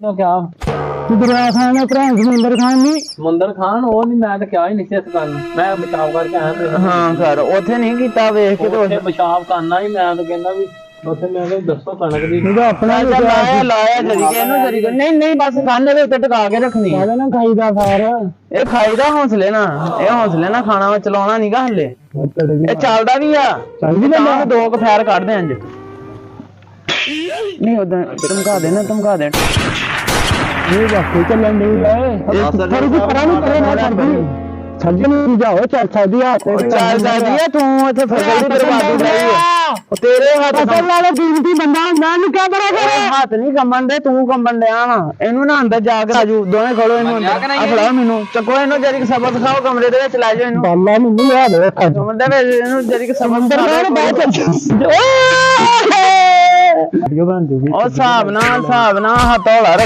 तो क्या दरिया खान भरा समुंदर खान नहीं समुंदर खान वो नहीं मैं तो क्या ही नहीं से गल मैं बचाव करके आया मेरे हाँ कर उथे नहीं कीता वेख के ਉੱਥੇ ਬਚਾਵ ਕਰਨਾ ਹੀ ਮੈਂ ਤਾਂ ਕਹਿੰਦਾ ਵੀ ਉੱਥੇ ਮੈਂ ਕਿਹਾ ਦੱਸੋ ਕਣਕ ਦੀ अपना ਚੱਲ ਲਾਇਆ ਲਾਇਆ ਜਰੀਕੇ ਇਹਨੂੰ ਜਰੀਕੇ ਨਹੀਂ ਨਹੀਂ ਬਸ ਕੰਨ ਦੇ ਉੱਤੇ ਟਿਕਾ ਕੇ ਰੱਖਣੀ कहना ना खाईदा फार ਇਹ ਖਾਈਦਾ ਹੌਸਲੇ ਨਾਲ ਇਹ ਹੌਸਲੇ ਨਾਲ ਖਾਣਾ ਵਾ ਚਲਾਉਣਾ ਨਹੀਂਗਾ ਹੱਲੇ ਇਹ ਚੱਲਦਾ ਵੀ ਆ ਚੱਲ ਵੀ ਤਾਂ ਦੋ ਕੁ ਫੈਰ ਕੱਢਦੇ ਆਂ ਅੱਜ ਨਹੀਂ ਉਦਾਂ ਧਮਕਾ ਦੇ ਨਾ ਧਮਕਾ ਦੇ ये बाकी चलन नहीं है थोड़ी सी परा नहीं करे ना सर्दी सर्दी में जाओ चल सर्दी आते ਚੱਲ ਜਾਂਦੀ ਆ ਤੂੰ ਇੱਥੇ ਫਸਲ ਦੀ ਬਰਬਾਦੀ ਕਰਾਈ ਆ ਉਹ ਤੇਰੇ ਹੱਥ फसल वाले कीमती बंदा मैं क्या बड़ा करे ਹੱਥ ਨਹੀਂ ਕੰਬਣ ਦੇ ਤੂੰ ਕੰਬਣ ਡਿਆ ਵਾ ਇਹਨੂੰ ਨਾ ਅੰਦਰ ਜਾ ਕੇ ਰਾਜੂ ਦੋਵੇਂ ਖੜੋ ਇਹਨੂੰ ਅੰਦਰ ਆ ਫੜਾਓ ਮੈਨੂੰ ਚੱਕੋ ਇਹਨੂੰ ਜਰੀ ਸਬਕ ਸਿਖਾਓ ਕਮਰੇ ਦੇ ਵਿੱਚ ਲੈ ਜਾਓ ਇਹਨੂੰ बाला नहीं याद है ਕਮਰੇ ਦੇ ਵਿੱਚ ਇਹਨੂੰ ਜਰੀ ਸਬਕ ਸਿਖਾਓ वीडियो बन जूगी ਉਹ ਹਿਸਾਬ ਨਾਲ ਹਥੌਲਾ